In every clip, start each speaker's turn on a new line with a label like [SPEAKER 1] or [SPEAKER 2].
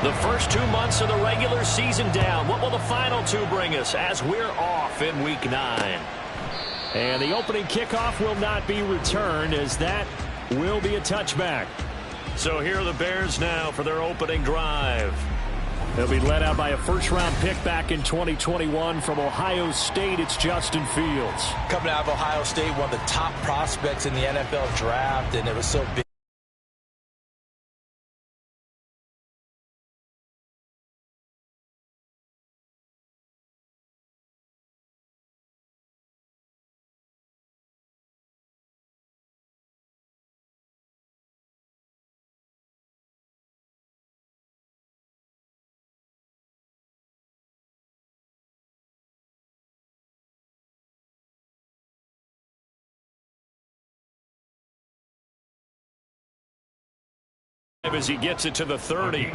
[SPEAKER 1] The first 2 months of the regular season down. What will the final 2 bring us as we're off in Week 9? And the opening kickoff will not be returned, as that will be a touchback. So here are the Bears now for their opening drive. They'll be led out by a first-round pick back in 2021 from Ohio State. It's Justin Fields.
[SPEAKER 2] Coming out of Ohio State, one of the top prospects in the NFL draft, and it was so big.
[SPEAKER 1] As he gets it to the 30.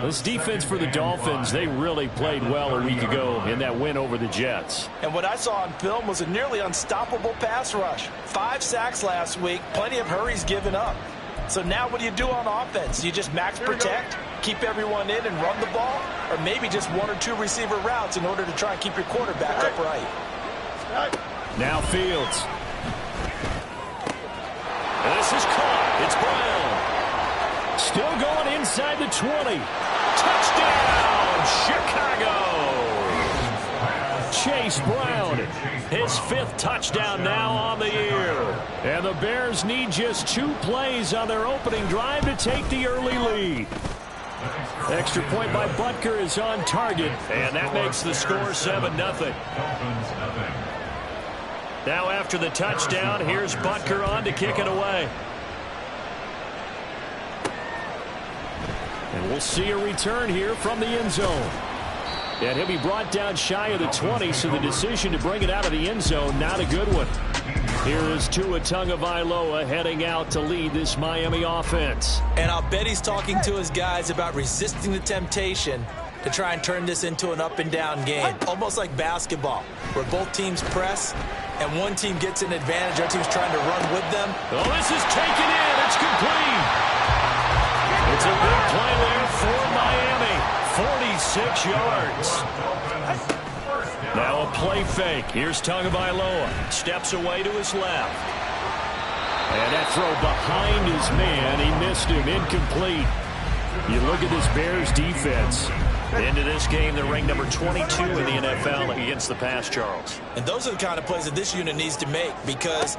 [SPEAKER 1] This defense for the Dolphins, they really played well a week ago in that win over the Jets.
[SPEAKER 2] And what I saw on film was a nearly unstoppable pass rush. 5 sacks last week, plenty of hurries given up. So now what do you do on offense? You just max protect, keep everyone in and run the ball, or maybe just 1 or 2 receiver routes in order to try and keep your quarterback upright.
[SPEAKER 1] Now Fields. This is caught. It's Brown. Still going inside the 20. Touchdown, Chicago! Chase Brown, his 5th touchdown now on the year. And the Bears need just 2 plays on their opening drive to take the early lead. Extra point by Butker is on target, and that makes the score 7-0. Now after the touchdown, here's Butker on to kick it away. And we'll see a return here from the end zone. And he'll be brought down shy of the 20, so the decision to bring it out of the end zone, not a good one. Here is Tua Tagovailoa heading out to lead this Miami offense.
[SPEAKER 2] And I'll bet he's talking to his guys about resisting the temptation to try and turn this into an up-and-down game. Almost like basketball, where both teams press, and one team gets an advantage, our team's trying to run with them.
[SPEAKER 1] Oh, this is taken in. It's complete. It's a big play there for Miami. 46 yards. Now a play fake. Here's Tagovailoa. Steps away to his left. And that throw behind his man. He missed him. Incomplete. You look at this Bears defense. Into this game, they're ranked number 22 in the NFL against the pass, Charles.
[SPEAKER 2] And those are the kind of plays that this unit needs to make, because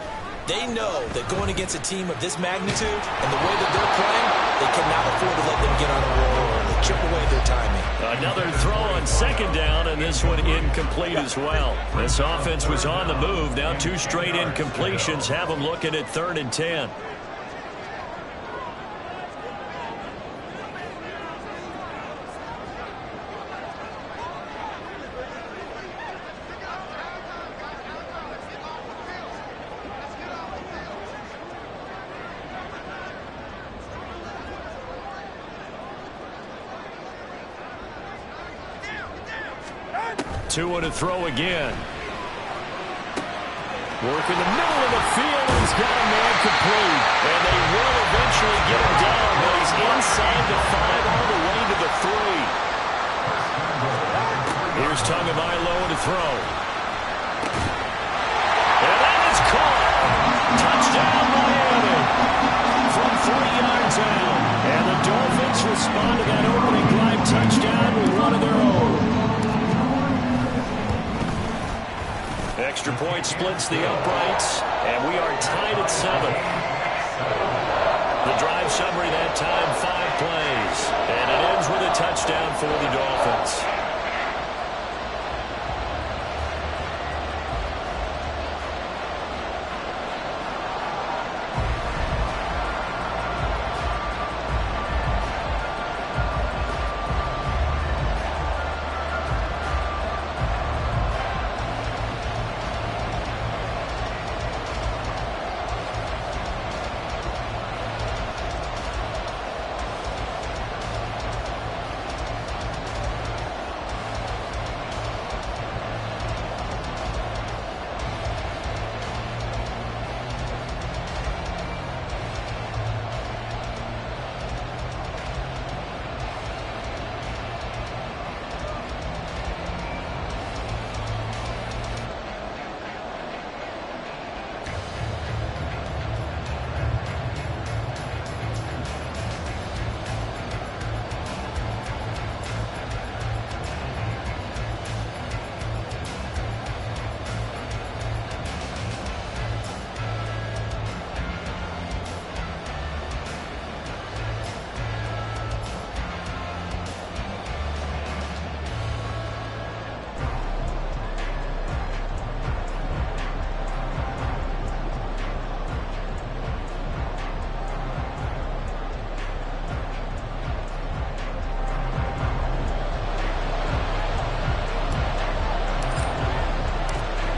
[SPEAKER 2] they know that going against a team of this magnitude and the way that they're playing, they cannot afford to let them get on a roll or chip away their timing.
[SPEAKER 1] Another throw on 2nd down, and this one incomplete as well. This offense was on the move. Now 2 straight incompletions have them looking at 3rd and 10. Tua to throw again. Work in the middle of the field. He's got a man complete. And they will eventually get him down, but he's inside the 5 all the way to the 3. Here's Tagovailoa to throw. And that is caught. Touchdown, Miami. From 40 yards out. And the Dolphins respond to that opening drive touchdown with one of their own. Extra point splits the uprights, and we are tied at 7. The drive summary that time, 5 plays, and it ends with a touchdown for the Dolphins.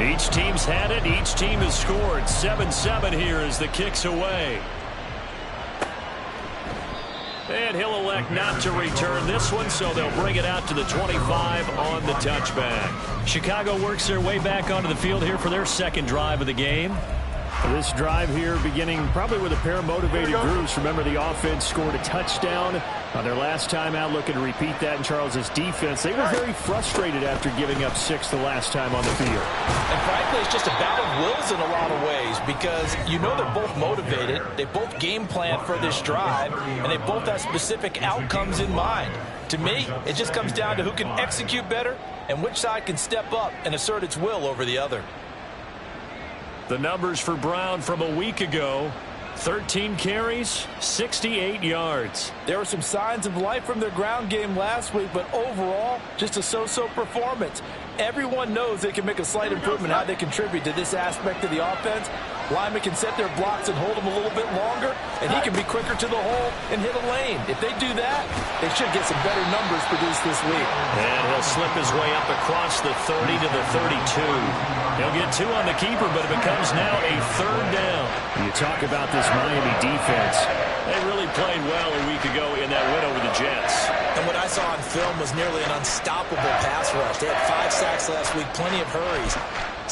[SPEAKER 1] Each team's had it. Each team has scored. 7-7 here as the kick's away. And he'll elect not to return this one, so they'll bring it out to the 25 on the touchback. Chicago works their way back onto the field here for their second drive of the game.
[SPEAKER 3] This drive here beginning probably with a pair of motivated groups. Remember, the offense scored a touchdown on their last time out, looking to repeat that in Charles's defense. They were very frustrated after giving up 6 the last time on the field.
[SPEAKER 2] And frankly, it's just a battle of wills in a lot of ways because you know they're both motivated. They both game plan for this drive, and they both have specific outcomes in mind. To me, it just comes down to who can execute better and which side can step up and assert its will over the other.
[SPEAKER 1] The numbers for Brown from a week ago: 13 carries, 68 yards.
[SPEAKER 2] There were some signs of life from their ground game last week, but overall, just a so-so performance. Everyone knows they can make a slight improvement how they contribute to this aspect of the offense. Linemen can set their blocks and hold them a little bit longer, and he can be quicker to the hole and hit a lane. If they do that, they should get some better numbers produced this week.
[SPEAKER 1] And he'll slip his way up across the 30 to the 32. He'll get 2 on the keeper, but it becomes now a 3rd down.
[SPEAKER 3] You talk about this Miami defense.
[SPEAKER 1] They really played well a week ago in that win over the Jets.
[SPEAKER 2] And what I saw on film was nearly an unstoppable pass rush. They had 5 sacks last week, plenty of hurries.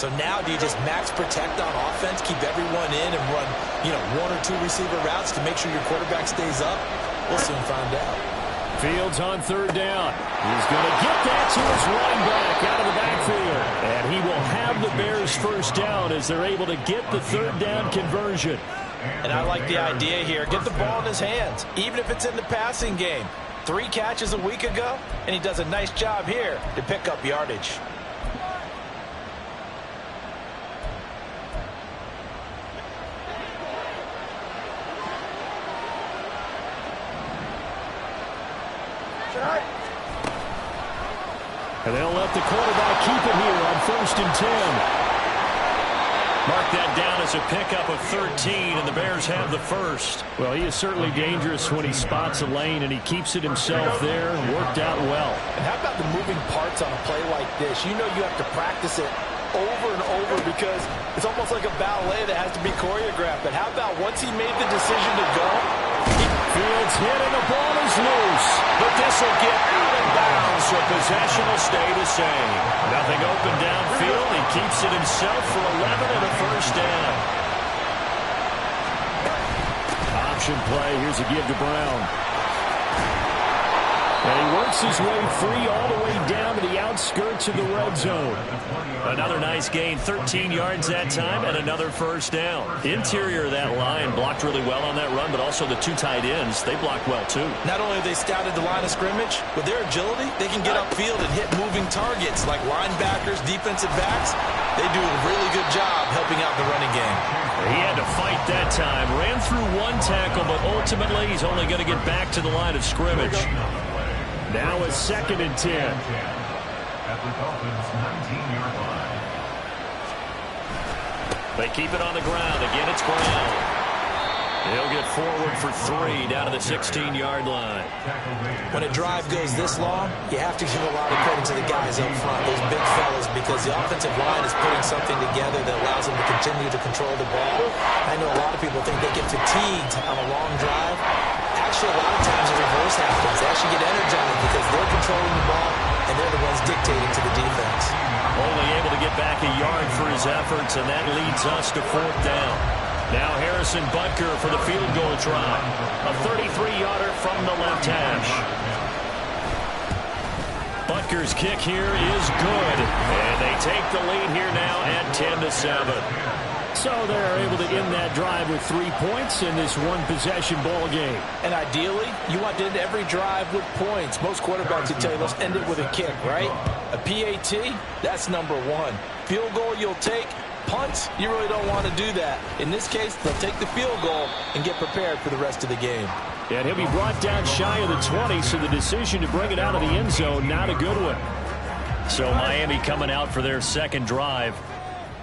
[SPEAKER 2] So now do you just max protect on offense, keep everyone in, and run, 1 or 2 receiver routes to make sure your quarterback stays up? We'll soon find out.
[SPEAKER 3] Fields on 3rd down. He's going to get that to his running back out of the backfield. And he will have the Bears 1st down as they're able to get the 3rd down conversion.
[SPEAKER 2] And I like the idea here. Get the ball in his hands, even if it's in the passing game. 3 catches a week ago, and he does a nice job here to pick up yardage.
[SPEAKER 3] And they'll let the quarterback keep it here on 1st and 10.
[SPEAKER 1] Mark that down as a pickup of 13, and the Bears have the 1st.
[SPEAKER 3] Well, he is certainly dangerous when he spots a lane, and he keeps it himself there. Worked out well.
[SPEAKER 2] And how about the moving parts on a play like this? You know you have to practice it over and over because it's almost like a ballet that has to be choreographed. But how about once he made the decision to go?
[SPEAKER 3] Fields hit and the ball is loose.
[SPEAKER 1] But this will get out of bounds, so possession will stay the same. Nothing open downfield. He keeps it himself for 11 and a 1st down.
[SPEAKER 3] Option play. Here's a give to Brown. And he works his way free all the way down to the outskirts of the red zone.
[SPEAKER 1] Another nice gain, 13 yards that time, and another 1st down. Interior of that line blocked really well on that run, but also the 2 tight ends, they blocked well too.
[SPEAKER 2] Not only have they scouted the line of scrimmage, with their agility, they can get upfield and hit moving targets like linebackers, defensive backs. They do a really good job helping out the running game.
[SPEAKER 1] He had to fight that time. Ran through 1 tackle, but ultimately he's only going to get back to the line of scrimmage.
[SPEAKER 3] Now a 2nd and 10.
[SPEAKER 4] At the Dolphins' 19-yard line.
[SPEAKER 1] They keep it on the ground. Again, it's Brown. He'll get forward for 3 down to the 16-yard line.
[SPEAKER 2] When a drive goes this long, you have to give a lot of credit to the guys up front, those big fellas, because the offensive line is putting something together that allows them to continue to control the ball. I know a lot of people think they get fatigued on a long drive. Actually, a lot of times the reverse happens. They actually get energized because they're controlling the ball and they're the ones dictating to the defense.
[SPEAKER 1] Only able to get back a yard for his efforts, and that leads us to 4th down. Now Harrison Butker for the field goal try. A 33-yarder from the left hash. Butker's kick here is good, and they take the lead here now at 10-7.
[SPEAKER 3] So they're able to end that drive with 3 points in this 1-possession ball game.
[SPEAKER 2] And ideally, you want to end every drive with points. Most quarterbacks would tell you, let's end it with a kick, right? A PAT, that's number 1. Field goal you'll take. Punts, you really don't want to do that. In this case, they'll take the field goal and get prepared for the rest of the game.
[SPEAKER 3] And he'll be brought down shy of the 20, so the decision to bring it out of the end zone, not a good one.
[SPEAKER 1] So Miami coming out for their 2nd drive.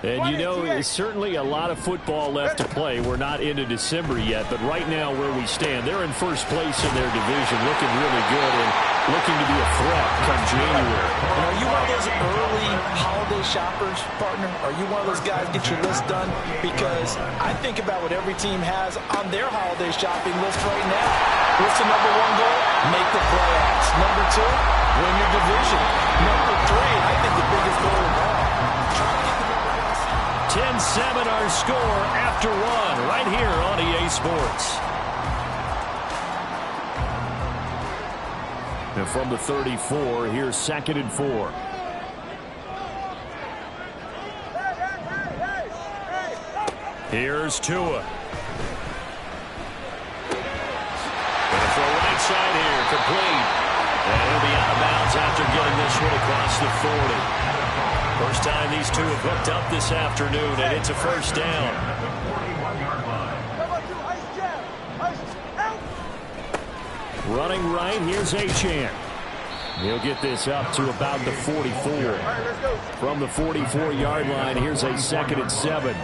[SPEAKER 3] And you know, there's certainly a lot of football left to play. We're not into December yet, but right now where we stand, they're in first place in their division, looking really good and looking to be a threat come January.
[SPEAKER 2] And are you one of those early holiday shoppers, partner? Are you one of those guys get your list done? Because I think about what every team has on their holiday shopping list right now. What's the number one goal? Make the playoffs. Number two, win your division. Number three, I think the biggest goal of all,
[SPEAKER 1] 10-7 our score after one right here on EA Sports.
[SPEAKER 3] And from the 34, here's 2nd and 4.
[SPEAKER 1] Here's Tua. Going for a right side here, complete. And he'll be out of bounds after getting this one across the 40. First time these two have hooked up this afternoon, and it's a first down.
[SPEAKER 3] Running right, here's Achane. He'll get this up to about the 44. From the 44-yard line, here's a 2nd and 7.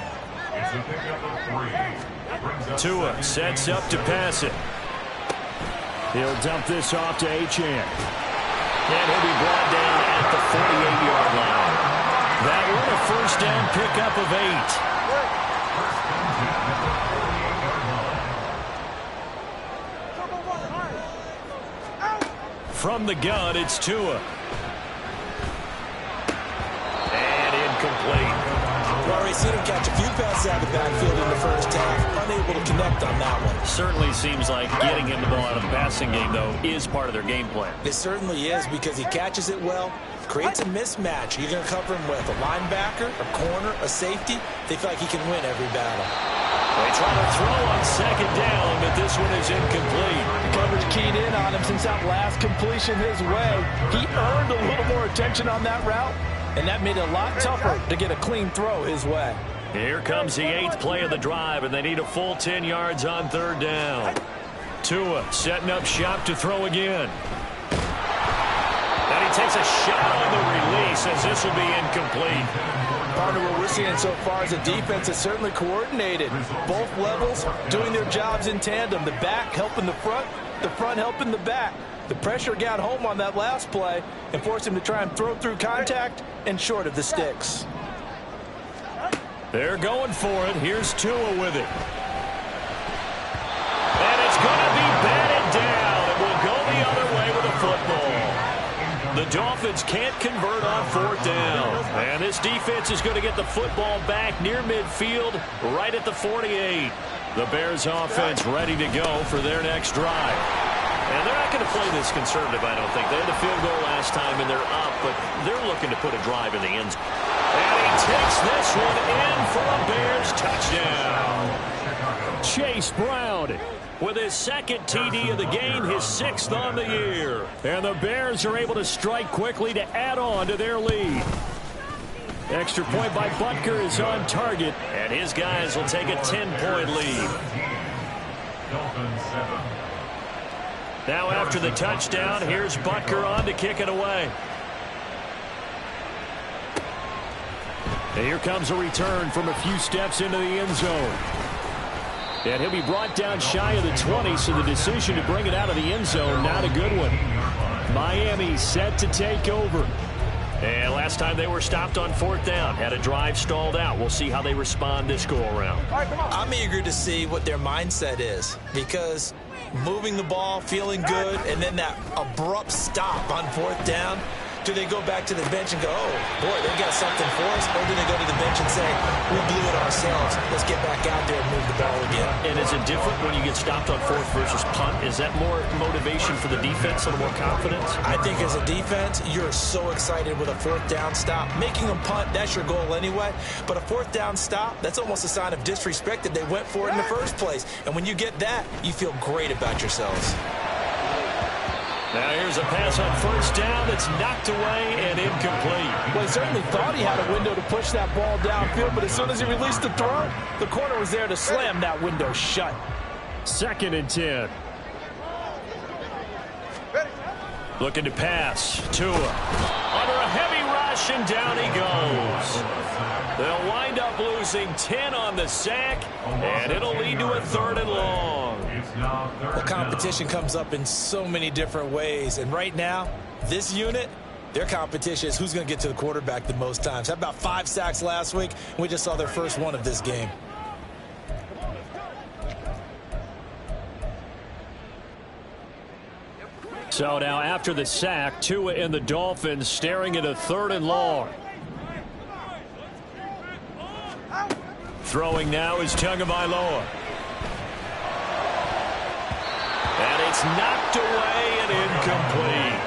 [SPEAKER 1] Tua sets up to pass it.
[SPEAKER 3] He'll dump this off to Achane.
[SPEAKER 1] And he'll be brought down at the 48-yard line. That one a first down pickup of 8. From the gun, it's Tua. And incomplete.
[SPEAKER 2] We've already seen him catch a few passes out of the backfield in the first half. Unable to connect on that one.
[SPEAKER 1] Certainly seems like getting him the ball out of the passing game, though, is part of their game plan.
[SPEAKER 2] It certainly is because he catches it well, creates a mismatch. You're going to cover him with a linebacker, a corner, a safety. They feel like he can win every battle.
[SPEAKER 1] They try to throw on 2nd down, but this one is incomplete.
[SPEAKER 2] Coverage keyed in on him since that last completion his way. He earned a little more attention on that route, and that made it a lot tougher to get a clean throw his way.
[SPEAKER 1] Here comes the 8th play of the drive, and they need a full 10 yards on 3rd down. Tua setting up shop to throw again. And he takes a shot on the release as this will be incomplete.
[SPEAKER 2] Partner, what we're seeing so far is the defense is certainly coordinated. Both levels doing their jobs in tandem. The back helping the front helping the back. The pressure got home on that last play and forced him to try and throw through contact and short of the sticks.
[SPEAKER 1] They're going for it. Here's Tua with it. And it's going to be batted down. It will go the other way with a football. The Dolphins can't convert on 4th down. And this defense is going to get the football back near midfield, right at the 48. The Bears offense ready to go for their next drive. And they're not going to play this conservative, I don't think. They had the field goal last time, and they're up, but they're looking to put a drive in the end zone. And he takes this one in for a Bears touchdown.
[SPEAKER 3] Chase Brown with his 2nd TD of the game, his 6th on the year. And the Bears are able to strike quickly to add on to their lead. Extra point by Butker is on target.
[SPEAKER 1] And his guys will take a 10-point lead. Now after the touchdown, here's Butker on to kick it away.
[SPEAKER 3] And here comes a return from a few steps into the end zone. And he'll be brought down shy of the 20, so the decision to bring it out of the end zone, not a good one. Miami set to take over.
[SPEAKER 1] And last time they were stopped on 4th down, had a drive stalled out. We'll see how they respond this go-around.
[SPEAKER 2] I'm eager to see what their mindset is, because moving the ball, feeling good, and then that abrupt stop on 4th down, do they go back to the bench and go, oh, boy, they got something for us? Or do they go to the bench and say, we blew it ourselves. Let's get back out there and move the ball again.
[SPEAKER 1] And is it different when you get stopped on 4th versus punt? Is that more motivation for the defense, a little more confidence?
[SPEAKER 2] I think as a defense, you're so excited with a 4th down stop. Making them punt, that's your goal anyway. But a 4th down stop, that's almost a sign of disrespect that they went for it in the first place. And when you get that, you feel great about yourselves.
[SPEAKER 1] Now here's a pass on 1st down that's knocked away and incomplete.
[SPEAKER 2] Well, he certainly thought he had a window to push that ball downfield, but as soon as he released the throw, the corner was there to slam that window shut.
[SPEAKER 3] 2nd and 10.
[SPEAKER 1] Looking to pass. Tua under a heavy rush. rush, and down he goes. They'll wind up losing 10 on the sack, and it'll lead to a 3rd and long.
[SPEAKER 2] Well, competition comes up in so many different ways, and right now, this unit, their competition is who's going to get to the quarterback the most times. How about 5 sacks last week? We just saw their first one of this game.
[SPEAKER 3] So now after the sack, Tua and the Dolphins staring at a 3rd and long. Throwing now is Tagovailoa.
[SPEAKER 1] And it's knocked away and incomplete.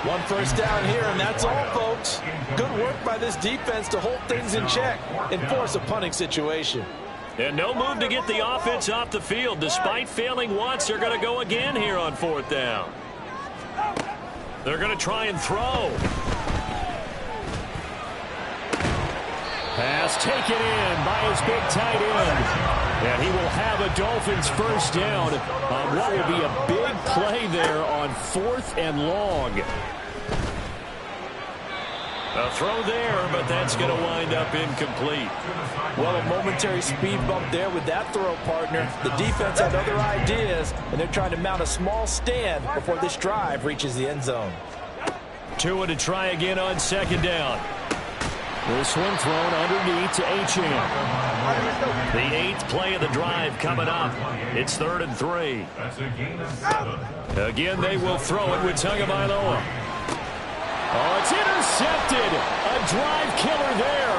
[SPEAKER 2] 1 first down here, and that's all, folks. Good work by this defense to hold things in check and force a punting situation.
[SPEAKER 1] And no move to get the offense off the field. Despite failing once, they're going to go again here on 4th down. They're going to try and throw.
[SPEAKER 3] Pass taken in by his big tight end. And he will have a Dolphins first down on what will be a big play there on 4th and long.
[SPEAKER 1] A throw there, but that's going to wind up incomplete.
[SPEAKER 2] Well, a momentary speed bump there with that throw, partner. The defense had other ideas, and they're trying to mount a small stand before this drive reaches the end zone.
[SPEAKER 3] Tua to try again on 2nd down. This one thrown underneath to Achane.
[SPEAKER 1] The 8th play of the drive coming up. It's 3rd and 3.
[SPEAKER 3] Again, they will throw it with Tagovailoa. Oh, it's intercepted. A drive killer there.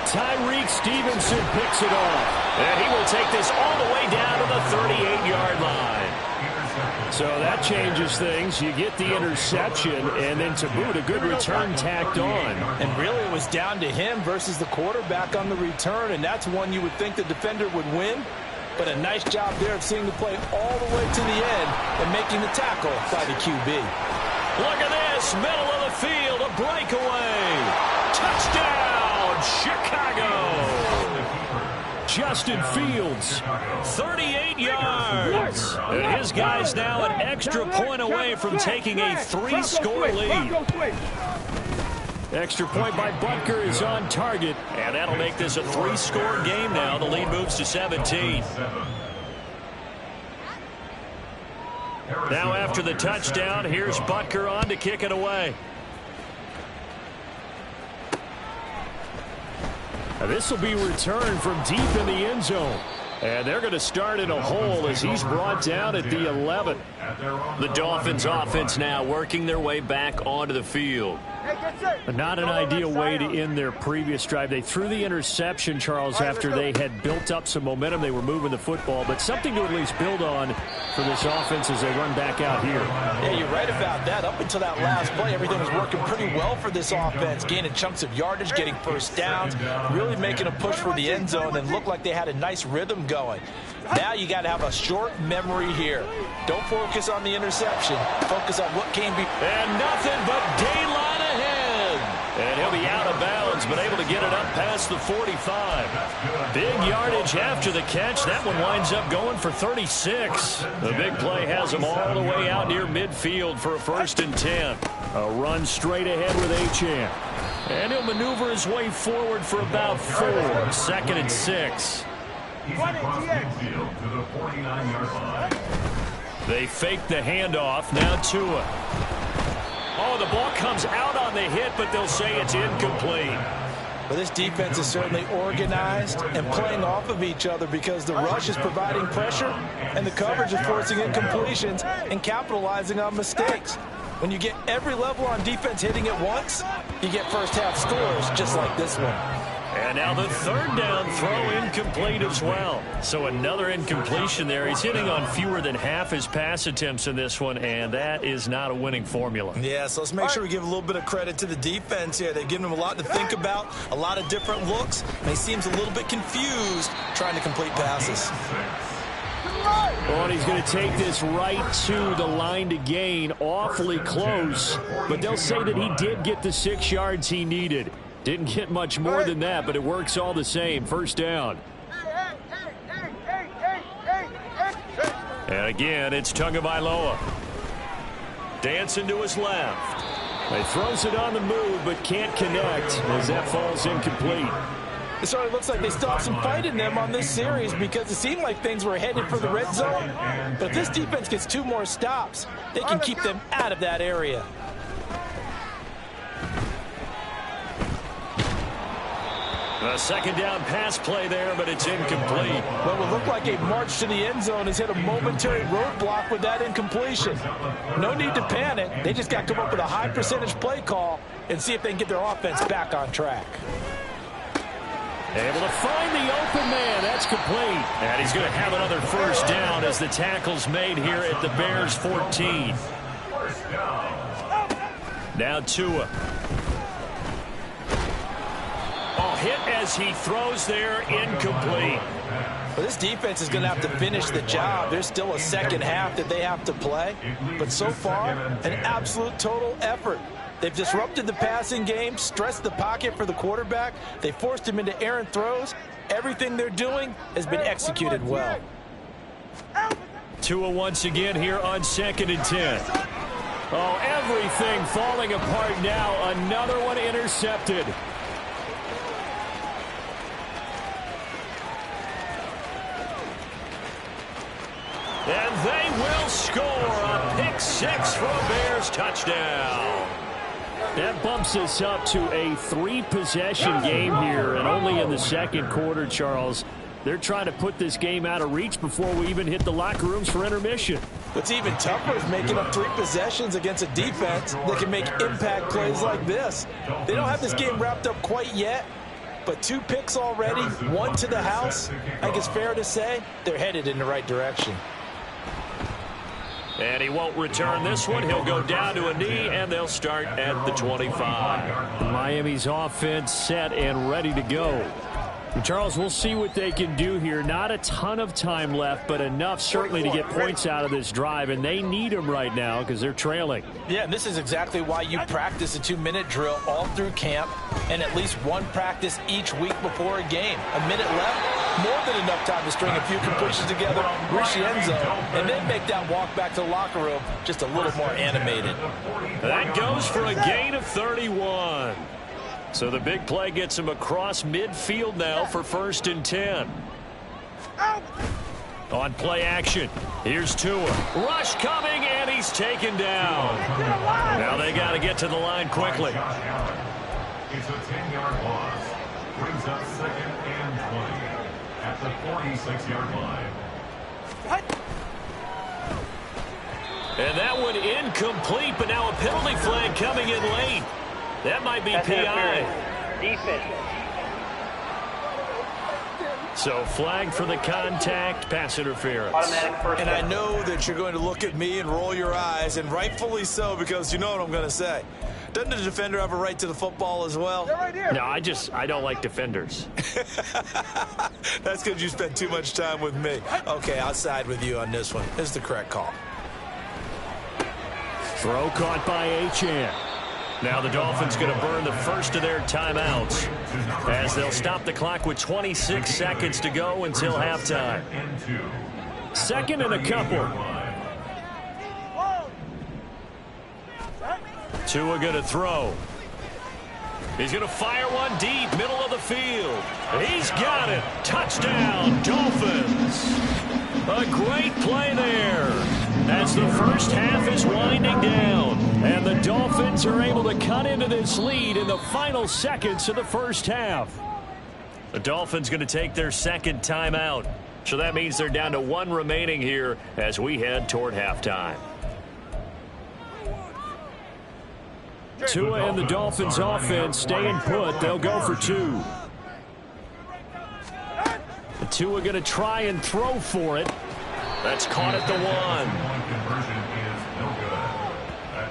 [SPEAKER 3] Tyreek Stevenson picks it off.
[SPEAKER 1] And he will take this all the way down to the 38-yard line.
[SPEAKER 3] So that changes things. You get the interception, and then to boot, a good return tacked on.
[SPEAKER 2] And really, it was down to him versus the quarterback on the return, and that's one you would think the defender would win. But a nice job there of seeing the play all the way to the end and making the tackle by the QB.
[SPEAKER 1] Look at this, middle of the field, a breakaway. Touchdown, Chicago.
[SPEAKER 3] Justin Fields,
[SPEAKER 1] 38 yards. And his guy's now an extra point away from taking a 3-score lead.
[SPEAKER 3] Extra point by Butker is on target.
[SPEAKER 1] And that'll make this a 3-score game now. The lead moves to 17. Now after the touchdown, here's Butker on to kick it away.
[SPEAKER 3] Now this will be returned from deep in the end zone. And they're going to start in a hole as he's brought down at the 11.
[SPEAKER 1] The Dolphins offense now working their way back onto the field.
[SPEAKER 3] Not an ideal way to end their previous drive. They threw the interception, Charles, after they had built up some momentum. They were moving the football, but something to at least build on for this offense as they run back out here.
[SPEAKER 2] Yeah, you're right about that. Up until that last play, everything was working pretty well for this offense, gaining chunks of yardage, getting first downs, really making a push for the end zone, and looked like they had a nice rhythm going. Now you got to have a short memory here. Don't focus on the interception. Focus on what came before.
[SPEAKER 1] And nothing but daylight ahead. And he'll be out of bounds, but able to get it up past the 45. Big yardage after the catch. That one winds up going for 36. The big play has him all the way out near midfield for a 1st and 10.
[SPEAKER 3] A run straight ahead with Achane.
[SPEAKER 1] And he'll maneuver his way forward for about 4. 2nd and 6.
[SPEAKER 4] He's across midfield to the 49-yard line.
[SPEAKER 1] They fake the handoff. Now Tua. Oh, the ball comes out on the hit, but they'll say it's incomplete.
[SPEAKER 2] Well, this defense is certainly organized and playing off of each other because the rush is providing pressure and the coverage is forcing incompletions and capitalizing on mistakes. When you get every level on defense hitting at once, you get first-half scores just like this one.
[SPEAKER 1] And now the 3rd down throw incomplete as well. So another incompletion there. He's hitting on fewer than half his pass attempts in this one, and that is not a winning formula.
[SPEAKER 2] Yeah, so let's make sure we give a little bit of credit to the defense here. They've given him a lot to think about, a lot of different looks, and he seems a little bit confused trying to complete passes.
[SPEAKER 3] Well, and he's going to take this right to the line to gain, awfully close. But they'll say that he did get the 6 yards he needed. Didn't get much more than that, but it works all the same. 1st down.
[SPEAKER 1] And again, it's Tagovailoa. Dancing to his left.
[SPEAKER 3] He throws it on the move, but can't connect as that falls incomplete.
[SPEAKER 2] It sort of looks like they still have some fight in them on this series because it seemed like things were headed for the red zone. But if this defense gets 2 more stops, they can keep them out of that area.
[SPEAKER 1] A second down pass play there, but it's incomplete.
[SPEAKER 2] What would look like a march to the end zone has hit a momentary roadblock with that incompletion. No need to panic. They just got to come up with a high percentage play call and see if they can get their offense back on track.
[SPEAKER 1] Able to find the open man. That's complete. And he's going to have another first down as the tackle's made here at the Bears 14. Now Tua. Hit as he throws there, incomplete.
[SPEAKER 2] Well, this defense is going to have to finish the job. There's still a second half that they have to play. But so far, an absolute total effort. They've disrupted the passing game, stressed the pocket for the quarterback. They forced him into errant throws. Everything they're doing has been executed well.
[SPEAKER 1] Tua once again here on 2nd and 10. Oh, everything falling apart now. Another one intercepted. And they will score a pick-6 for a Bears touchdown.
[SPEAKER 3] That bumps us up to a 3-possession game here, and only in the second quarter, Charles. They're trying to put this game out of reach before we even hit the locker rooms for intermission.
[SPEAKER 2] What's even tougher is making up 3 possessions against a defense that can make impact plays like this. They don't have this game wrapped up quite yet, but 2 picks already, 1 to the house. I think it's fair to say they're headed in the right direction.
[SPEAKER 1] And he won't return this one. He'll go down to a knee, and they'll start at the 25.
[SPEAKER 3] Miami's offense set and ready to go. Charles, we'll see what they can do here. Not a ton of time left, but enough certainly to get points out of this drive, and they need them right now because they're trailing.
[SPEAKER 2] Yeah, and this is exactly why you practice a 2-minute drill all through camp and at least 1 practice each week before a game. A minute left, more than enough time to string a few completions together, reach the end zone, and then make that walk back to the locker room just a little more animated.
[SPEAKER 1] That goes for a gain of 31. So the big play gets him across midfield now for 1st and 10. On play action, here's Tua. Rush coming, and he's taken down. Now they got to get to the line quickly.
[SPEAKER 4] It's a 10-yard loss. Brings up 2nd and 20 at the 46-yard line.
[SPEAKER 1] And that one incomplete, but now a penalty flag coming in late. That might be PI.
[SPEAKER 5] Defense.
[SPEAKER 1] So flag for the contact, pass interference.
[SPEAKER 5] Automatic first
[SPEAKER 2] And
[SPEAKER 5] down.
[SPEAKER 2] I know that you're going to look at me and roll your eyes, and rightfully so, because you know what I'm going to say. Doesn't the defender have a right to the football as well?
[SPEAKER 3] No, I don't like defenders.
[SPEAKER 2] That's because you spent too much time with me. Okay, I'll side with you on this one. This is the correct call.
[SPEAKER 3] Throw caught by Achane.
[SPEAKER 1] Now the Dolphins going to burn the first of their timeouts as they'll stop the clock with 26 seconds to go until halftime.
[SPEAKER 3] 2nd and a couple.
[SPEAKER 1] Tua going to throw. He's going to fire one deep, middle of the field. He's got it. Touchdown, Dolphins. A great play there as the first half is winding down. And the Dolphins are able to cut into this lead in the final seconds of the first half. The Dolphins going to take their 2nd timeout. So that means they're down to 1 remaining here as we head toward halftime.
[SPEAKER 3] Tua and the Dolphins offense staying put. They'll go for 2. Tua going to try and throw for it.
[SPEAKER 1] That's caught at the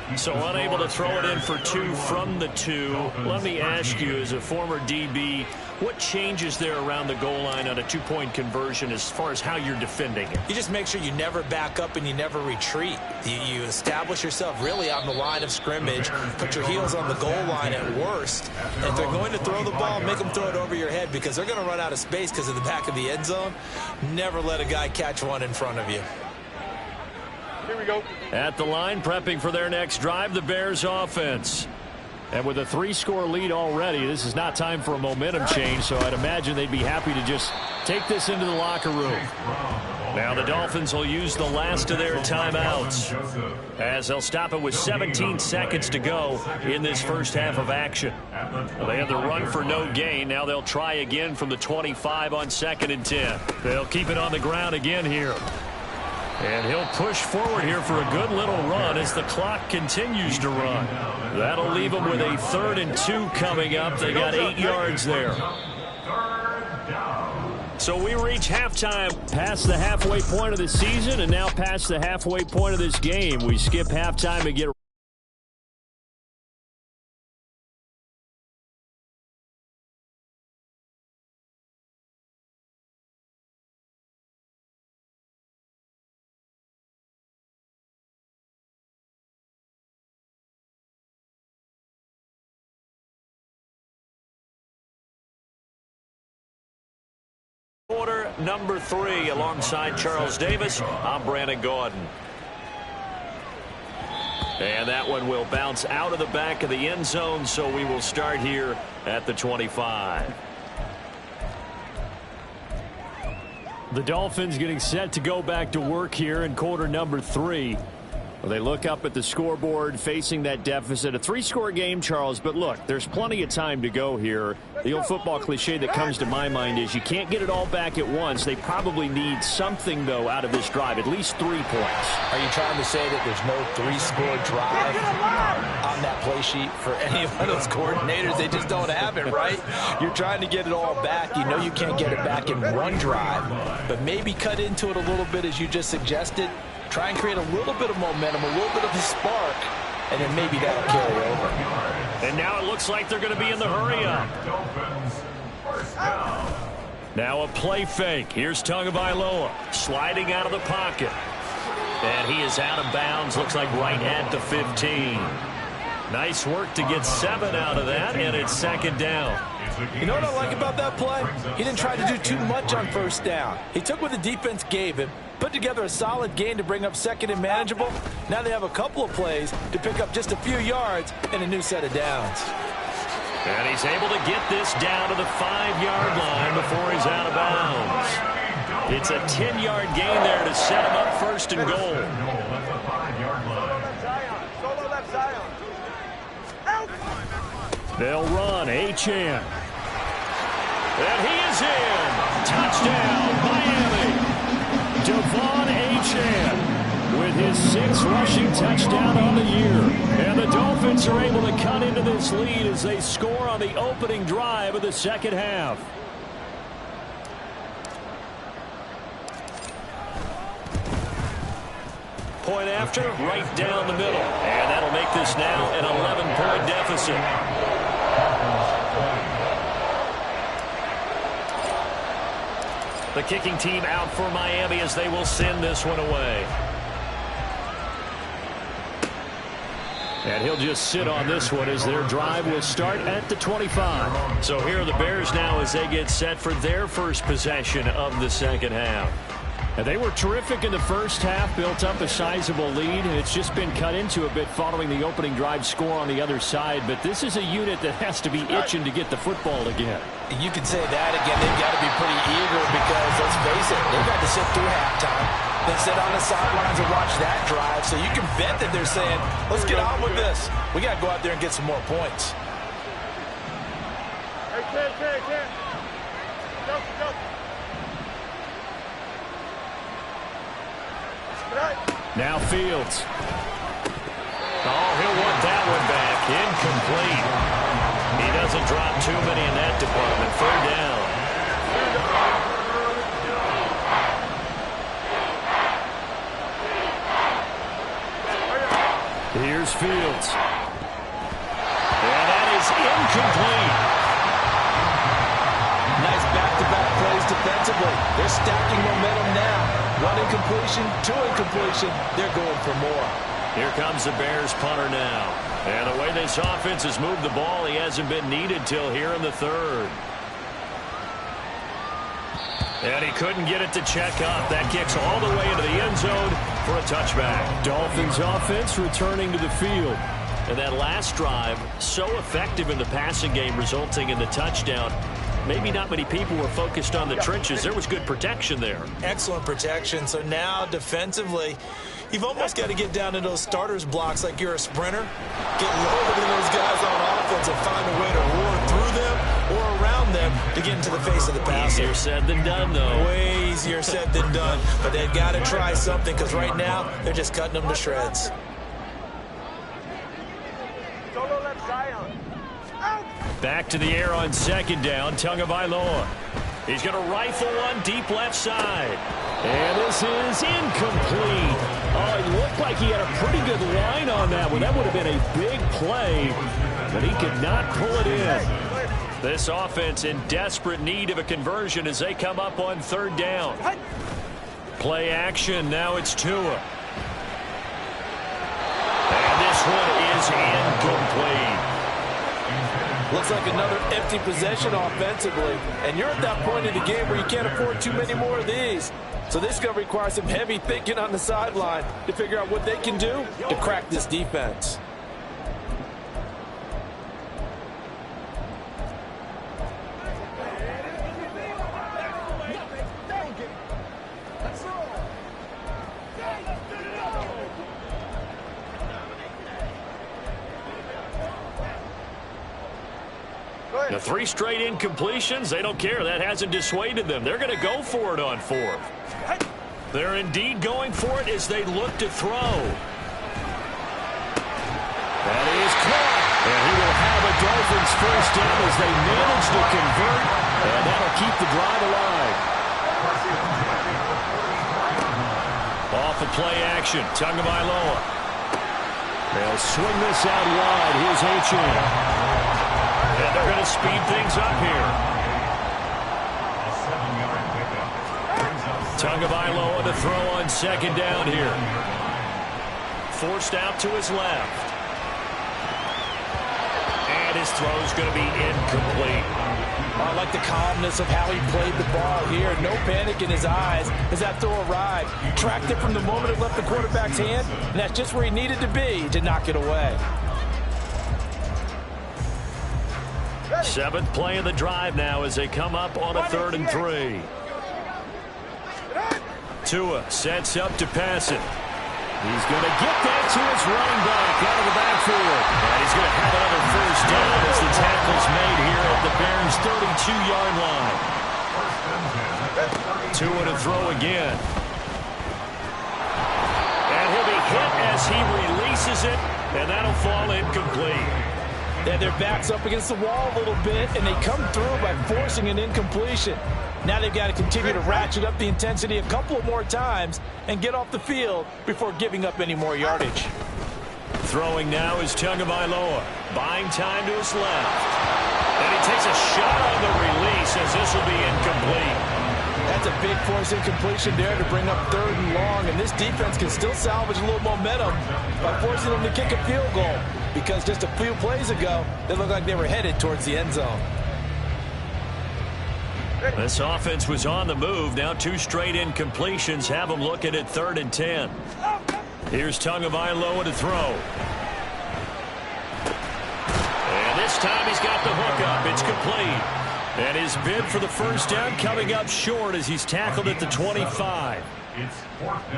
[SPEAKER 1] 1. So unable to throw it in for 2 from the 2. Let me ask you, as a former DB, what changes there around the goal line on a 2-point conversion as far as how you're defending it?
[SPEAKER 2] You just make sure you never back up and you never retreat. You establish yourself really on the line of scrimmage, put your heels on the goal line at worst. And if they're going to throw the ball, make them throw it over your head because they're going to run out of space because of the back of the end zone. Never let a guy catch one in front of you.
[SPEAKER 1] At the line, prepping for their next drive, the Bears offense.
[SPEAKER 3] And with a 3-score lead already, this is not time for a momentum change, so I'd imagine they'd be happy to just take this into the locker room.
[SPEAKER 1] Now the Dolphins will use the last of their timeouts, as they'll stop it with 17 seconds to go in this first half of action. Well, they had the run for no gain. Now they'll try again from the 25 on 2nd and 10. They'll keep it on the ground again here. And he'll push forward here for a good little run as the clock continues to run. That'll leave them with a 3rd and 2 coming up. They got 8 yards there. So we reach halftime.
[SPEAKER 3] Past the halfway point of the season and now past the halfway point of this game. We skip halftime and get
[SPEAKER 1] Quarter number 3 alongside Charles Davis. I'm Brandon Gaudin. And that one will bounce out of the back of the end zone, so we will start here at the 25.
[SPEAKER 3] the Dolphins getting set to go back to work here in quarter number 3. Well, they look up at the scoreboard facing that deficit. A 3-score game, Charles, but look, there's plenty of time to go here. The old football cliche that comes to my mind is you can't get it all back at once. They probably need something, though, out of this drive, at least 3 points.
[SPEAKER 2] Are you trying to say that there's no 3-score drive on that play sheet for any of those coordinators? They just don't have it, right? You're trying to get it all back. You know you can't get it back in one drive, but maybe cut into it a little bit as you just suggested. Try and create a little bit of momentum, a little bit of a spark, and then maybe that'll carry over.
[SPEAKER 1] And now it looks like they're going to be in the hurry-up. Now a play fake. Here's Tagovailoa sliding out of the pocket. And he is out of bounds, looks like right at the 15. Nice work to get 7 out of that, and it's 2nd down.
[SPEAKER 2] You know what I like about that play? He didn't try to do too much on 1st down. He took what the defense gave him, put together a solid gain to bring up 2nd and manageable. Now they have a couple of plays to pick up just a few yards and a new set of downs.
[SPEAKER 1] And he's able to get this down to the 5-yard line before he's out of bounds. It's a 10-yard gain there to set him up 1st and goal.
[SPEAKER 3] They'll run. Achane. And he is in. Touchdown, Miami. Devon Achane with his 6th rushing touchdown on the year. And the Dolphins are able to cut into this lead as they score on the opening drive of the 2nd half.
[SPEAKER 1] Point after, right down the middle. And that'll make this now an 11-point deficit. The kicking team out for Miami as they will send this one away.
[SPEAKER 3] And he'll just sit on this one as their drive will start at the 25.
[SPEAKER 1] So here are the Bears now as they get set for their first possession of the 2nd half.
[SPEAKER 3] And they were terrific in the first half, built up a sizable lead, and it's just been cut into a bit following the opening drive score on the other side. But this is a unit that has to be itching to get the football again.
[SPEAKER 2] You can say that again. They've got to be pretty eager because, let's face it, they've got to sit through halftime, then sit on the sidelines and watch that drive. So you can bet that they're saying, let's get on with this. We got to go out there and get some more points.
[SPEAKER 3] Now Fields.
[SPEAKER 1] Oh, he'll want that one back. Incomplete. He doesn't drop too many in that department. 3rd down.
[SPEAKER 3] Here's Fields.
[SPEAKER 1] And that is incomplete.
[SPEAKER 2] Nice back-to-back plays defensively. They're stacking momentum now. 1 incompletion, 2 incompletion. They're going for more.
[SPEAKER 1] Here comes the Bears punter now. And the way this offense has moved the ball, he hasn't been needed till here in the 3rd. And he couldn't get it to check up. That kicks all the way into the end zone for a touchback.
[SPEAKER 3] Dolphins offense returning to the field.
[SPEAKER 1] And that last drive, so effective in the passing game, resulting in the touchdown. Maybe not many people were focused on the trenches. There was good protection there.
[SPEAKER 2] Excellent protection. So now defensively, you've almost got to get down to those starters blocks like you're a sprinter. Get lower than those guys on offense and find a way to roar through them or around them to get into the face of the passer.
[SPEAKER 1] Easier said than done, though.
[SPEAKER 2] Way easier said than done. But they've got to try something because right now they're just cutting them to shreds.
[SPEAKER 1] Back to the air on second down, Tagovailoa. He's going to rifle one deep left side.
[SPEAKER 3] And this is incomplete. Oh, it looked like he had a pretty good line on that one. That would have been a big play, but he could not pull it in.
[SPEAKER 1] This offense in desperate need of a conversion as they come up on third down. Play action, now it's Tua. And this one is incomplete.
[SPEAKER 2] Looks like another empty possession offensively. And you're at that point in the game where you can't afford too many more of these. So this is going to require some heavy thinking on the sideline to figure out what they can do to crack this defense.
[SPEAKER 1] The 3 straight incompletions, they don't care. That hasn't dissuaded them. They're going to go for it on fourth. They're indeed going for it as they look to throw.
[SPEAKER 3] That is caught. And he will have a Dolphins first down as they manage to convert. And that'll keep the drive alive.
[SPEAKER 1] Off the play action, Tagovailoa.
[SPEAKER 3] They'll swing this out wide. Here's Achane.
[SPEAKER 1] And they're going to speed things up here. Tagovailoa to throw on second down here. Forced out to his left. And his throw's going to be incomplete.
[SPEAKER 2] I like the calmness of how he played the ball here. No panic in his eyes as that throw arrived. Tracked it from the moment it left the quarterback's hand, and that's just where he needed to be to knock it away.
[SPEAKER 1] 7th play of the drive now as they come up on a 3rd and 3. Tua sets up to pass it.
[SPEAKER 3] He's going to get that to his running back out of the backfield.
[SPEAKER 1] And he's going to have another first down as the tackle's made here at the Bears' 32-yard line. Tua to throw again. And he'll be hit as he releases it, and that'll fall incomplete.
[SPEAKER 2] They have their backs up against the wall a little bit, and they come through by forcing an incompletion. Now they've got to continue to ratchet up the intensity a couple of more times and get off the field before giving up any more yardage.
[SPEAKER 1] Throwing now is Tagovailoa, buying time to his left. And he takes a shot on the release as this will be incomplete.
[SPEAKER 2] That's a big force incompletion there to bring up 3rd and long, and this defense can still salvage a little momentum by forcing them to kick a field goal, because just a few plays ago, they looked like they were headed towards the end zone.
[SPEAKER 1] This offense was on the move. Now 2 straight incompletions have them looking at 3rd and 10. Here's Tagovailoa to throw. And this time he's got the hook up. It's complete. And his bid for the first down coming up short as he's tackled at the 25.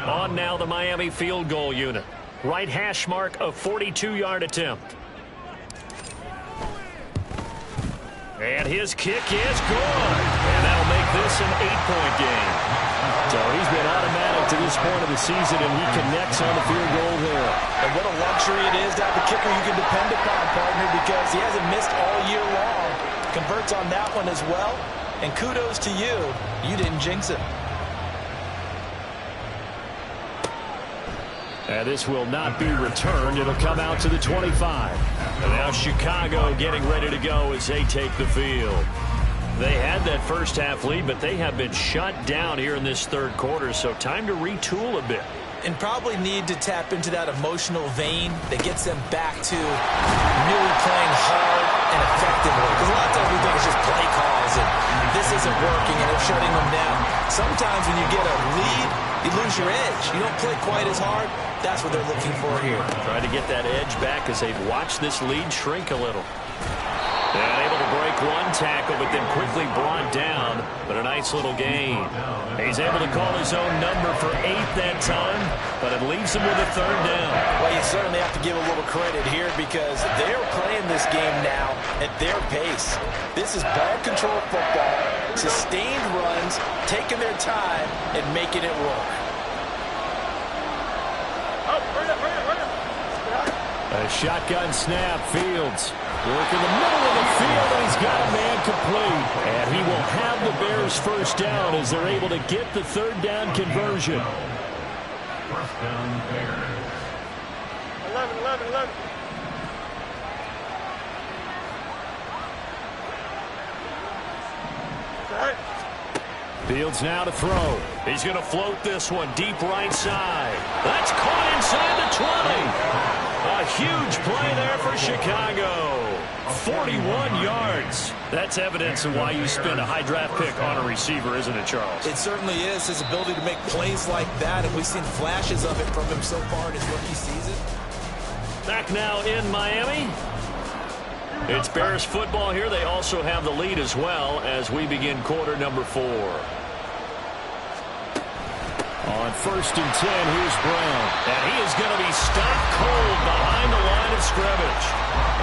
[SPEAKER 1] On now the Miami field goal unit. Right hash mark, a 42-yard attempt. And his kick is good. And that'll make this an 8-point game.
[SPEAKER 3] So he's been automatic to this point of the season, and he connects on the field goal there.
[SPEAKER 2] And what a luxury it is to have a kicker you can depend upon, partner, because he hasn't missed all year long. Converts on that one as well. And kudos to you. You didn't jinx it.
[SPEAKER 3] And this will not be returned. It'll come out to the 25.
[SPEAKER 1] And now Chicago getting ready to go as they take the field. They had that first half lead, but they have been shut down here in this 3rd quarter, so time to retool a bit.
[SPEAKER 2] and probably need to tap into that emotional vein that gets them back to really playing hard and effectively. Because a lot of times we think it's just play calls and this isn't working and it's shutting them down. Sometimes when you get a lead, you lose your edge. You don't play quite as hard. That's what they're looking for here.
[SPEAKER 3] Trying to get that edge back as they've watched this lead shrink a little. And able to break one tackle, but then quickly brought down. But a nice little gain. He's able to call his own number for 8 that time, but it leaves him with a 3rd down.
[SPEAKER 2] Well, you certainly have to give a little credit here because they're playing this game now at their pace. This is ball control football, sustained runs, taking their time, and making it work.
[SPEAKER 3] A shotgun snap, Fields. Work in the middle of the field, and he's got a man complete. And he will have the Bears' 1st down as they're able to get the 3rd down conversion.
[SPEAKER 4] 1st down, Bears.
[SPEAKER 5] 11.
[SPEAKER 3] Fields now to throw. He's going to float this one deep right side. That's caught inside the 20. A huge play there for Chicago. 41 yards. That's evidence of why you spend a high draft pick on a receiver, isn't it, Charles?
[SPEAKER 2] It certainly is. His ability to make plays like that, and we've seen flashes of it from him so far in his rookie season.
[SPEAKER 3] Back now in Miami. It's Bears football here. They also have the lead as well as we begin quarter number 4. On 1st and 10, here's Brown. And he is going to be stopped cold behind the line of scrimmage.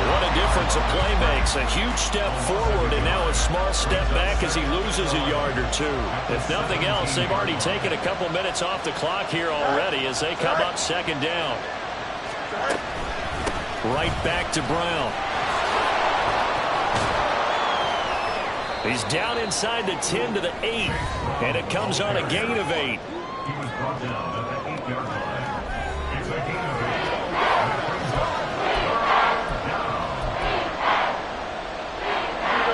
[SPEAKER 3] What a difference a play makes. A huge step forward and now a small step back as he loses a yard or 2. If nothing else, they've already taken a couple minutes off the clock here already as they come up 2nd down. Right back to Brown. He's down inside the 10 to the 8. And it comes on a gain of 8.
[SPEAKER 4] He was brought down at the 8-yard line. It's a gain of 8.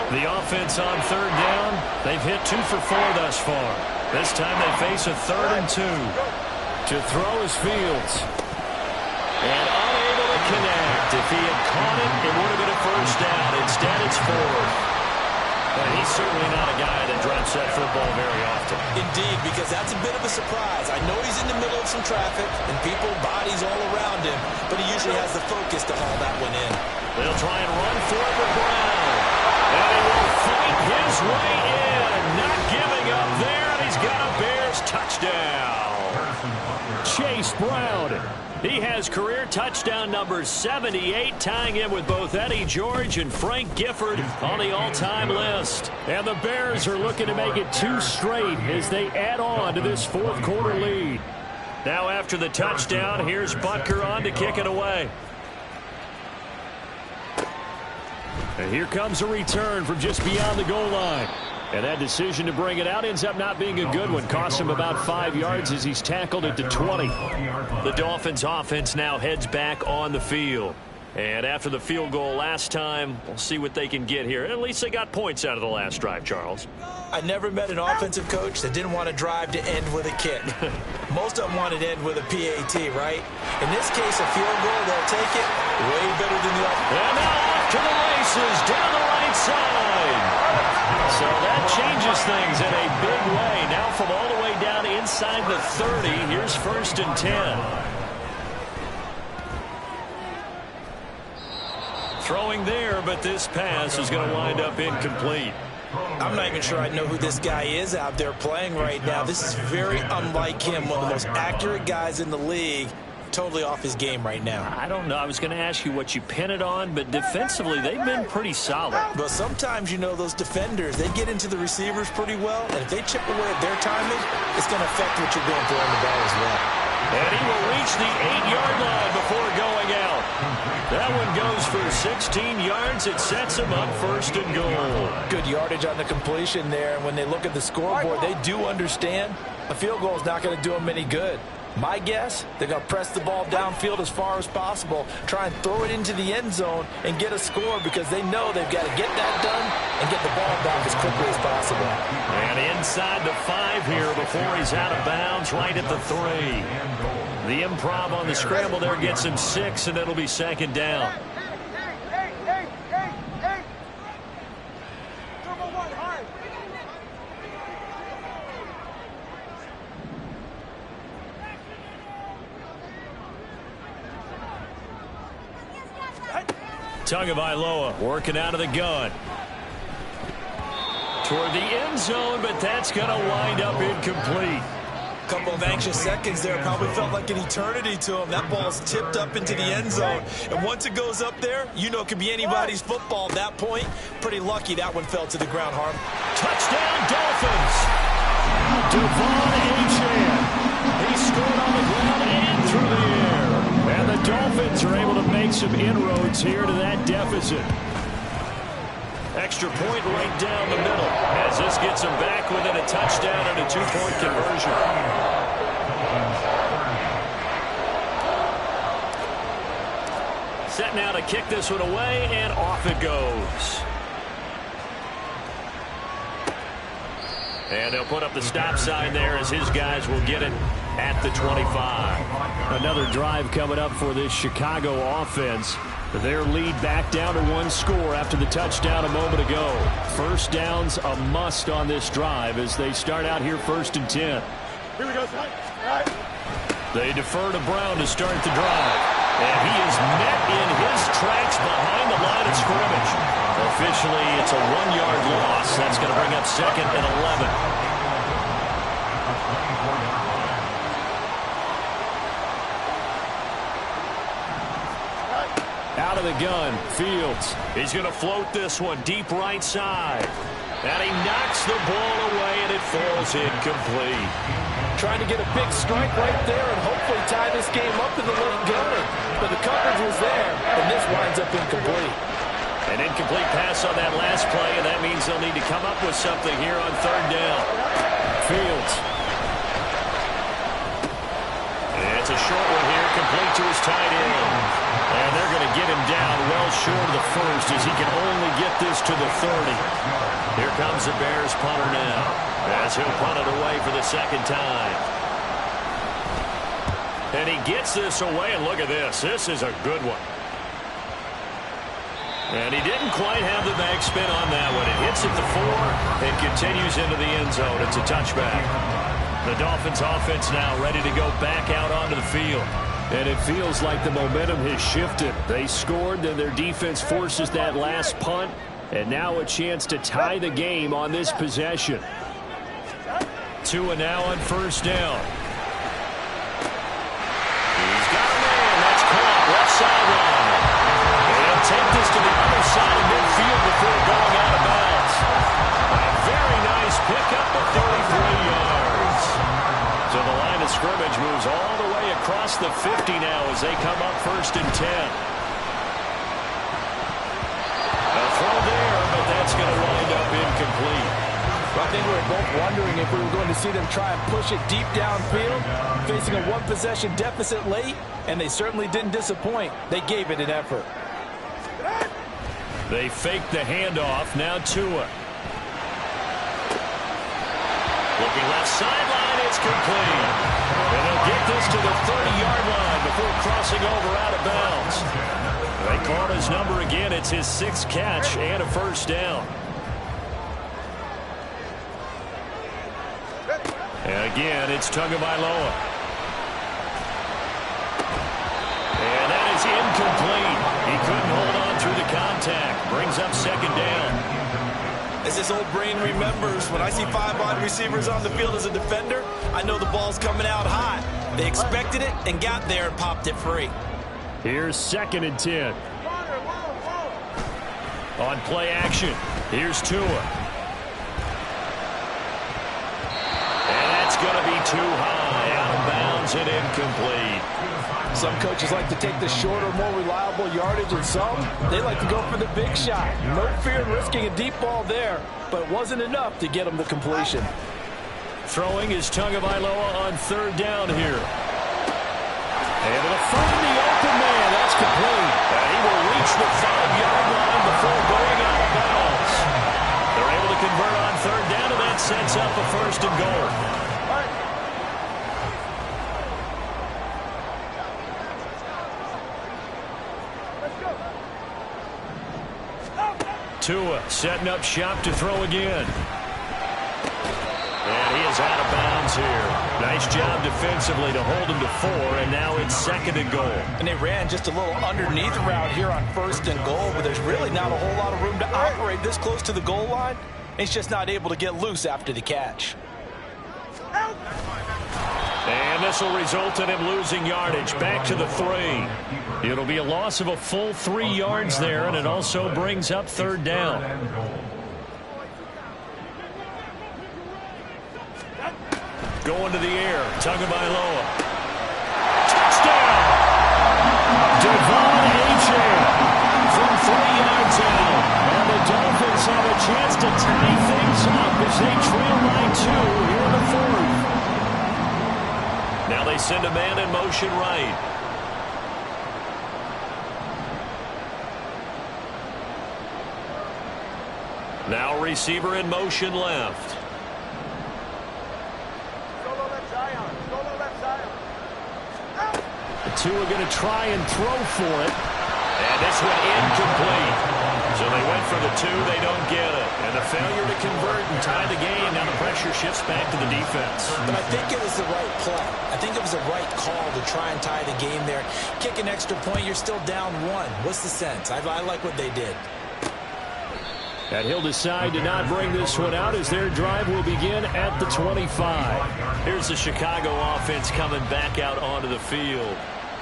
[SPEAKER 3] The offense on 3rd down. They've hit 2 for 4 thus far. This time they face a 3rd and 2. To throw is Fields. And unable to connect. If he had caught it, it would have been a 1st down. Instead, it's 4th. And he's certainly not a guy that drops that football very often.
[SPEAKER 2] Indeed, because that's a bit of a surprise. I know he's in the middle of some traffic and people, bodies all around him, but he usually has the focus to haul that one in.
[SPEAKER 3] They'll try and run for it with Brown. And he will fight his way in. Not giving up there, and he's got a Bears touchdown. Chase Brown. He has career touchdown number 78, tying him with both Eddie George and Frank Gifford on the all-time list. And the Bears are looking to make it 2 straight as they add on to this 4th quarter lead. Now after the touchdown, here's Butker on to kick it away. And here comes a return from just beyond the goal line. And that decision to bring it out ends up not being a good one. Costs him about 5 yards as he's tackled at the 20. The Dolphins offense now heads back on the field. And after the field goal last time, we'll see what they can get here. At least they got points out of the last drive, Charles.
[SPEAKER 2] I never met an offensive coach that didn't want to drive to end with a kick. Most of them wanted to end with a PAT, right? In this case, a field goal, they'll take it way better than the other.
[SPEAKER 3] And now off to the races down the right side. So that changes things in a big way. Now from all the way down inside the 30, here's 1st and 10. Throwing there, but this pass is going to wind up incomplete.
[SPEAKER 2] I'm not even sure I know who this guy is out there playing right now. This is very unlike him, one of the most accurate guys in the league. Totally off his game right now.
[SPEAKER 3] I don't know. I was going to ask you what you pin it on, but defensively, they've been pretty solid.
[SPEAKER 2] But sometimes, you know, those defenders, they get into the receivers pretty well, and if they chip away at their timing, it's going to affect what you're doing throwing the ball as well.
[SPEAKER 3] And he will reach the 8-yard line before going out. That one goes for 16 yards. It sets him up 1st and goal.
[SPEAKER 2] Good yardage on the completion there. And when they look at the scoreboard, they do understand a field goal is not going to do them any good. My guess, they're going to press the ball downfield as far as possible, try and throw it into the end zone and get a score because they know they've got to get that done and get the ball back as quickly as possible.
[SPEAKER 3] And inside the 5 here before he's out of bounds, right at the 3.
[SPEAKER 1] The improv on the scramble there gets him 6, and it'll be second down. Tagovailoa working out of the gun. Toward the end zone, but that's going to wind up incomplete.
[SPEAKER 2] Couple of anxious seconds there. Probably felt like an eternity to him. That ball's tipped up into the end zone. And once it goes up there, you know it could be anybody's football at that point. Pretty lucky that one fell to the ground, Harm.
[SPEAKER 1] Touchdown, Dolphins. Devon Achane. He scored on the ground and through the air. And the Dolphins are able to make some inroads here to that deficit. Extra point right down the middle as this gets them back within a touchdown and a 2-point conversion. Set now to kick this one away, and off it goes. And they'll put up the stop sign there as his guys will get it at the 25.
[SPEAKER 3] Another drive coming up for this Chicago offense. Their lead back down to 1 score after the touchdown a moment ago. First down's a must on this drive as they start out here 1st and 10.
[SPEAKER 5] Here we go, right.
[SPEAKER 3] They defer to Brown to start the drive. And he is met in his tracks behind the line of scrimmage. Officially, it's a 1-yard loss. That's going to bring up 2nd and 11. Out of the gun, Fields.
[SPEAKER 1] He's going to float this one deep right side. And he knocks the ball away, and it falls incomplete.
[SPEAKER 2] Trying to get a big strike right there and hopefully tie this game up in the late going. But the coverage was there, and this winds up incomplete.
[SPEAKER 1] An incomplete pass on that last play, and that means they'll need to come up with something here on 3rd down.
[SPEAKER 3] Fields.
[SPEAKER 1] It's a short one here, complete to his tight end. And they're going to get him down well short of the first as he can only get this to the 30. Here comes the Bears punter now as he'll punt it away for the 2nd time. And he gets this away, and look at this. This is a good one. And he didn't quite have the backspin on that one. It hits at the 4 and continues into the end zone. It's a touchback. The Dolphins offense now ready to go back out onto the field.
[SPEAKER 3] And it feels like the momentum has shifted. They scored, then their defense forces that last punt, and now a chance to tie the game on this possession.
[SPEAKER 1] Tua now on 1st down. He's got a man. That's caught left sideline. He'll take this to the other side of midfield before going out of bounds. A very nice pickup of 33 yards. So the line of scrimmage moves all the way across the 50 now as they come up 1st and 10. A throw there, but that's going to wind up incomplete.
[SPEAKER 2] I think we were both wondering if we were going to see them try and push it deep downfield, facing a 1-possession deficit late, and they certainly didn't disappoint. They gave it an effort.
[SPEAKER 1] They faked the handoff. Now Tua. Looking left sideline, it's complete. And they'll get this to the 30-yard line before crossing over out of bounds. They call his number again. It's his 6th catch and a 1st down. And again, it's Tagovailoa. And that is incomplete. He couldn't hold on through the contact. Brings up 2nd down.
[SPEAKER 2] As this old brain remembers, when I see 5 wide receivers on the field as a defender, I know the ball's coming out hot. They expected it and got there and popped it free.
[SPEAKER 3] Here's 2nd and 10.
[SPEAKER 1] On play action, here's Tua. And that's going to be too high, out of bounds and incomplete.
[SPEAKER 2] Some coaches like to take the shorter, more reliable yardage, and some, they like to go for the big shot. No fear in risking a deep ball there, but it wasn't enough to get them the completion.
[SPEAKER 1] Throwing is Tagovailoa on 3rd down here. Able to find the open man. That's complete. And he will reach the 5-yard line before going out of bounds. They're able to convert on 3rd down, and that sets up a 1st and goal. Tua setting up shop to throw again. And he is out of bounds here. Nice job defensively to hold him to 4, and now it's 2nd and goal.
[SPEAKER 2] And they ran just a little underneath route here on 1st and goal, but there's really not a whole lot of room to operate this close to the goal line. He's just not able to get loose after the catch.
[SPEAKER 1] And this will result in him losing yardage back to the 3. It'll be a loss of a full 3 yards there, and it also brings up 3rd down. Going to the air, Tagovailoa. Touchdown! Devon Achane from 3 yards out. And the Dolphins have a chance to tie things up as they trail by 2 here in the 4th. Now they send a man in motion right. Now receiver in motion left. Tua going to try and throw for it. And this one incomplete. So they went for the 2. They don't get it. And the failure to convert and tie the game. Now the pressure shifts back to the defense.
[SPEAKER 2] But I think it was the right play. I think it was the right call to try and tie the game there. Kick an extra point, you're still down 1. What's the sense? I like what they did.
[SPEAKER 3] And he'll decide to not bring this one out as their drive will begin at the 25.
[SPEAKER 1] Here's the Chicago offense coming back out onto the field.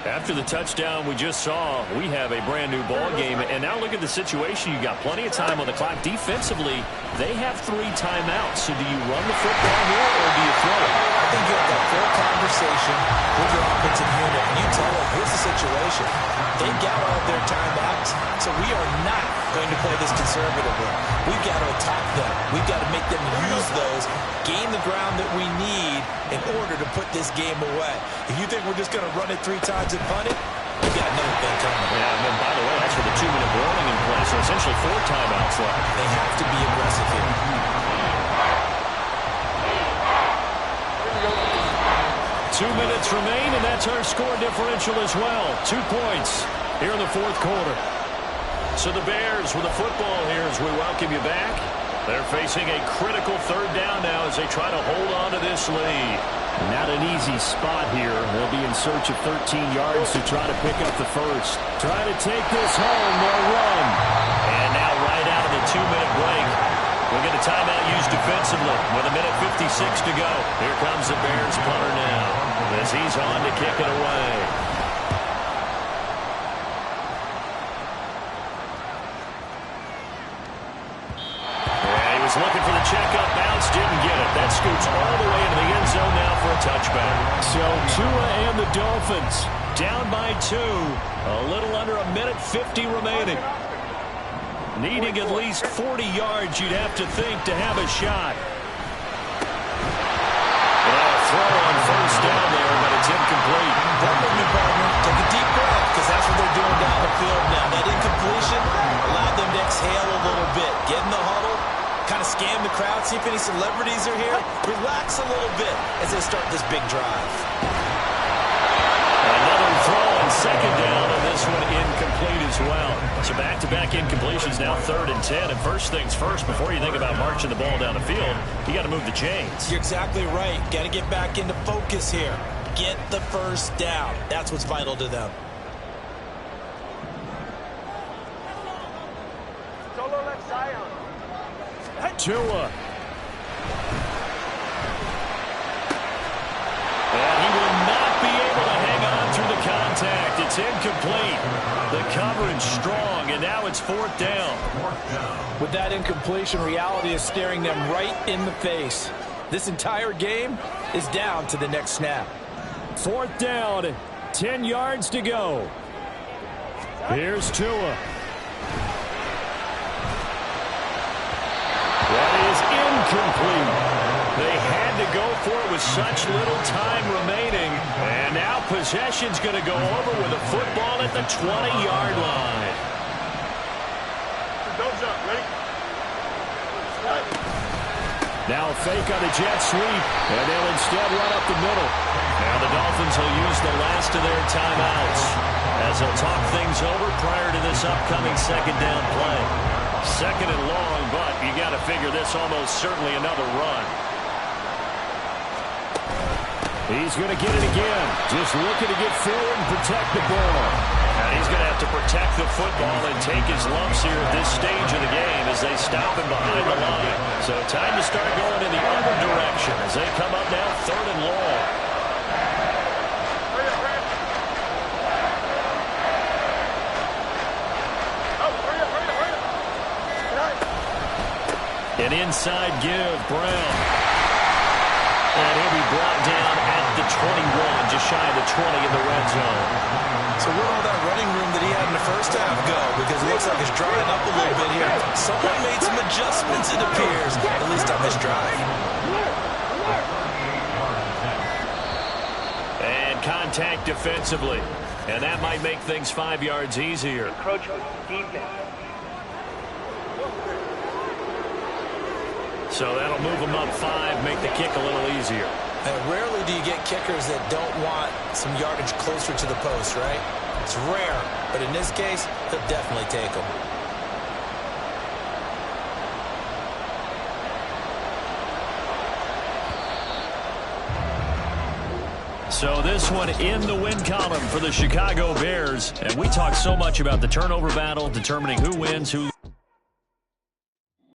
[SPEAKER 1] After the touchdown we just saw, we have a brand new ball game. And now look at the situation. You got plenty of time on the clock. Defensively, they have 3 timeouts. So do you run the football here or do you throw it?
[SPEAKER 2] I think you have that full conversation with your offensive unit, and you tell them, here's the situation. They got all of their timeouts, so we are not going to play this conservatively. We've got to attack them. We've got to make them use those, gain the ground that we need in order to put this game away. If you think we're just going to run it 3 times and punt it, we've got another thing coming.
[SPEAKER 1] Yeah, and then, by the way, that's with a 2-minute warning in place, so essentially 4 timeouts left.
[SPEAKER 2] They have to be aggressive here.
[SPEAKER 1] 2 minutes remain, and that's our score differential as well. 2 points here in the 4th quarter. So the Bears with the football here as we welcome you back. They're facing a critical 3rd down now as they try to hold on to this lead.
[SPEAKER 3] Not an easy spot here. They'll be in search of 13 yards to try to pick up the first. Try to take this home. They'll run.
[SPEAKER 1] And now right out of the 2-minute break, we'll get a timeout used defensively with 1:56 to go. Here comes the Bears punter now as he's on to kick it away. And he was looking for the checkup bounce, didn't get it. That scoots all the way into the end zone now for a touchback.
[SPEAKER 3] So Tua and the Dolphins
[SPEAKER 1] Down by 2. A little under 1:50 remaining. Needing at least 40 yards, you'd have to think, to have a shot. Throw on 1st down there, but it's incomplete.
[SPEAKER 2] Work with me, partner. Take a deep breath, because that's what they're doing down the field now. That incompletion allowed them to exhale a little bit. Get in the huddle, kind of scan the crowd, see if any celebrities are here. Relax a little bit as they start this big drive.
[SPEAKER 1] Another throw on 2nd down, and this one incomplete as well. So back-to-back incompletions now 3rd and 10. And first things first, before you think about marching the ball down the field, you got to move the chains.
[SPEAKER 2] You're exactly right. Got to get back into focus here. Get the first down. That's what's vital to them.
[SPEAKER 3] Tua.
[SPEAKER 1] And he will not be able to hang on through the contact. It's incomplete. The coverage strong, and now it's 4th down.
[SPEAKER 2] With that incompletion, reality is staring them right in the face. This entire game is down to the next snap.
[SPEAKER 3] 4th down, 10 yards to go. Here's Tua.
[SPEAKER 1] That is incomplete. They had to go for it with such little time remaining. And now possession's going to go over with a football at the 20-yard line.
[SPEAKER 5] Don't jump. Ready?
[SPEAKER 3] Now a fake on the jet sweep, and they'll instead run up the middle.
[SPEAKER 1] Now the Dolphins will use the last of their timeouts as they'll talk things over prior to this upcoming 2nd down play. Second and long, but you got to figure this almost certainly another run.
[SPEAKER 3] He's going to get it again. Just looking to get forward and protect the ball.
[SPEAKER 1] And he's going to have to protect the football and take his lumps here at this stage of the game as they stop him behind the line. So time to start going in the other direction as they come up now third and long. An inside give, Brown. And he'll be brought down at the 21, just shy of the 20 in the red zone.
[SPEAKER 2] So where'd all that running room that he had in the first half go? Because it looks like it's drying up a little bit here. Someone made some adjustments, it appears, at least on this drive.
[SPEAKER 1] And contact defensively. And that might make things 5 yards easier.
[SPEAKER 6] Encroachment defense.
[SPEAKER 1] So that'll move them up 5, make the kick a little easier.
[SPEAKER 2] And rarely do you get kickers that don't want some yardage closer to the post, right? It's rare, but in this case, he'll definitely take them.
[SPEAKER 1] So this one in the win column for the Chicago Bears. And we talk so much about the turnover battle, determining who wins, who